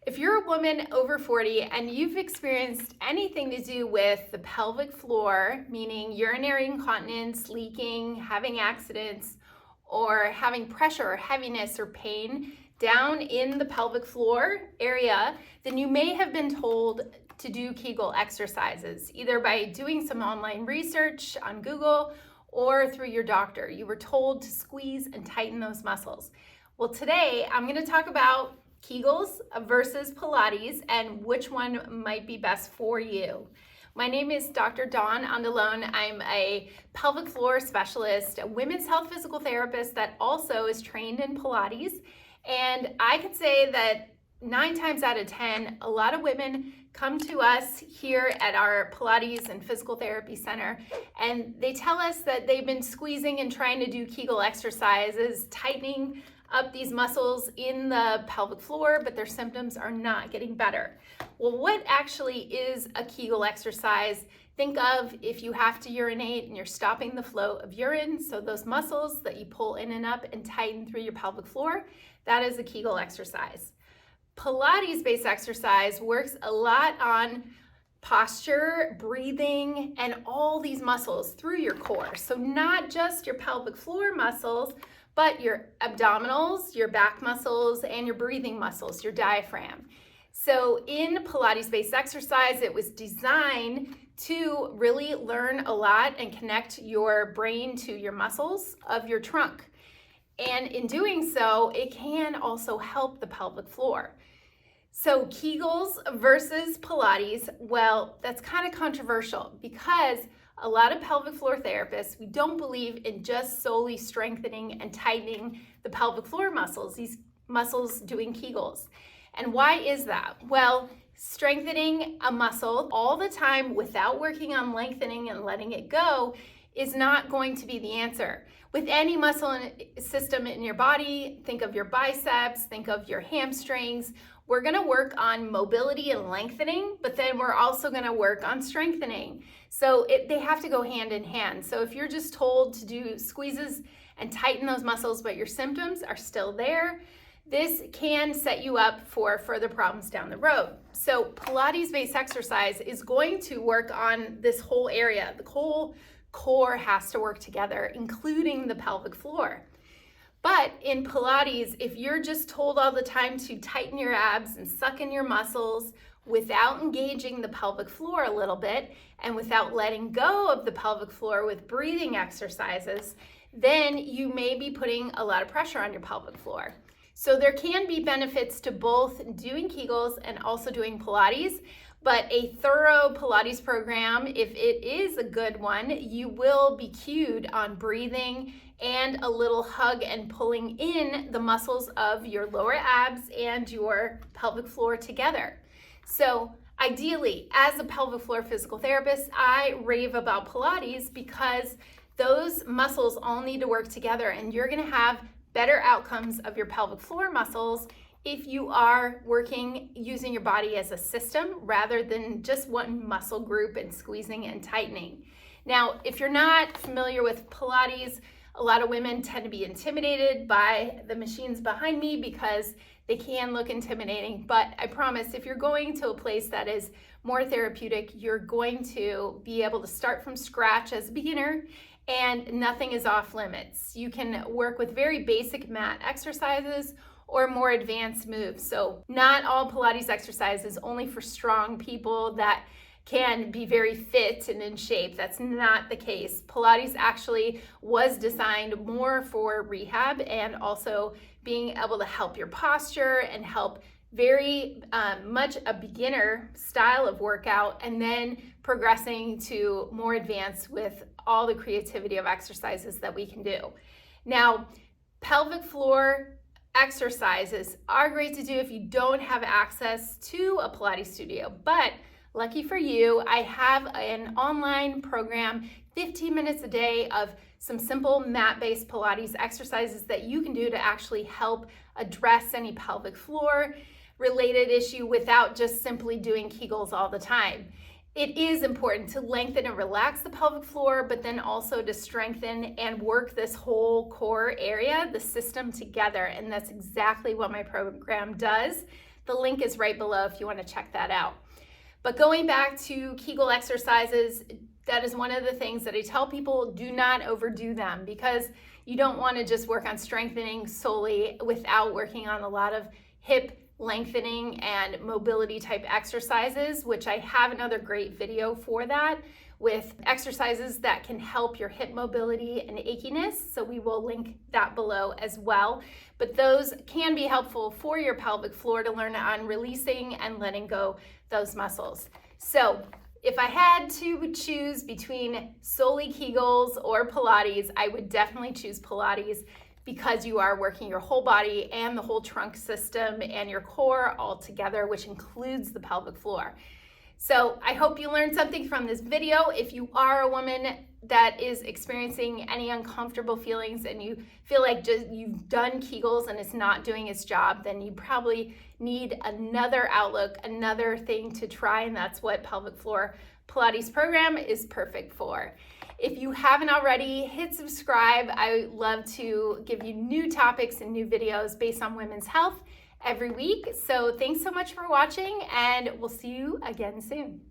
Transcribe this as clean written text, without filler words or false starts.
If you're a woman over 40 and you've experienced anything to do with the pelvic floor, meaning urinary incontinence, leaking, having accidents, or having pressure or heaviness or pain down in the pelvic floor area, then you may have been told to do Kegel exercises, either by doing some online research on Google or through your doctor. You were told to squeeze and tighten those muscles. Well, today I'm going to talk about Kegels versus Pilates and which one might be best for you. My name is Dr. Dawn Andalone. I'm a pelvic floor specialist, a women's health physical therapist that also is trained in Pilates. And I can say that 9 times out of 10, a lot of women come to us here at our Pilates and physical therapy center, and they tell us that they've been squeezing and trying to do Kegel exercises, tightening up these muscles in the pelvic floor, but their symptoms are not getting better. Well, what actually is a Kegel exercise? Think of if you have to urinate and you're stopping the flow of urine, so those muscles that you pull in and up and tighten through your pelvic floor, that is a Kegel exercise. Pilates-based exercise works a lot on posture, breathing, and all these muscles through your core. So not just your pelvic floor muscles, but your abdominals, your back muscles, and your breathing muscles, your diaphragm. So in Pilates-based exercise, it was designed to really learn a lot and connect your brain to your muscles of your trunk. And in doing so, it can also help the pelvic floor. So Kegels versus Pilates, well, that's kind of controversial because a lot of pelvic floor therapists, we don't believe in just solely strengthening and tightening the pelvic floor muscles, these muscles doing Kegels. And why is that? Well, strengthening a muscle all the time without working on lengthening and letting it go is not going to be the answer. With any muscle system in your body, think of your biceps, think of your hamstrings. We're going to work on mobility and lengthening, but then we're also going to work on strengthening. So they have to go hand in hand. So if you're just told to do squeezes and tighten those muscles, but your symptoms are still there, this can set you up for further problems down the road. So Pilates-based exercise is going to work on this whole area. The whole core has to work together, including the pelvic floor. But in Pilates, if you're just told all the time to tighten your abs and suck in your muscles without engaging the pelvic floor a little bit and without letting go of the pelvic floor with breathing exercises, then you may be putting a lot of pressure on your pelvic floor. So there can be benefits to both doing Kegels and also doing Pilates, but a thorough Pilates program, if it is a good one, you will be cued on breathing and a little hug and pulling in the muscles of your lower abs and your pelvic floor together. So ideally, as a pelvic floor physical therapist, I rave about Pilates because those muscles all need to work together, and you're gonna have better outcomes of your pelvic floor muscles if you are working using your body as a system rather than just one muscle group and squeezing and tightening. Now, if you're not familiar with Pilates, a lot of women tend to be intimidated by the machines behind me because they can look intimidating, but I promise if you're going to a place that is more therapeutic, you're going to be able to start from scratch as a beginner and nothing is off limits. You can work with very basic mat exercises or more advanced moves. So not all Pilates exercise is only for strong people that can be very fit and in shape. That's not the case. Pilates actually was designed more for rehab and also being able to help your posture and help very much a beginner style of workout and then progressing to more advanced with all the creativity of exercises that we can do. Now, pelvic floor exercises are great to do if you don't have access to a Pilates studio, but lucky for you, I have an online program, 15 minutes a day of some simple mat-based Pilates exercises that you can do to actually help address any pelvic floor related issue without just simply doing Kegels all the time. It is important to lengthen and relax the pelvic floor, but then also to strengthen and work this whole core area, the system together. And that's exactly what my program does. The link is right below if you want to check that out. But going back to Kegel exercises, that is one of the things that I tell people, do not overdo them, because you don't want to just work on strengthening solely without working on a lot of hip lengthening and mobility type exercises, which I have another great video for that with exercises that can help your hip mobility and achiness. So we will link that below as well. But those can be helpful for your pelvic floor to learn on releasing and letting go those muscles. So if I had to choose between solely Kegels or Pilates, I would definitely choose Pilates, because you are working your whole body and the whole trunk system and your core all together, which includes the pelvic floor. So I hope you learned something from this video. If you are a woman that is experiencing any uncomfortable feelings and you feel like you've done Kegels and it's not doing its job, then you probably need another outlook, another thing to try, and that's what pelvic floor Pilates program is perfect for. If you haven't already, hit subscribe. I love to give you new topics and new videos based on women's health every week. So thanks so much for watching, and we'll see you again soon.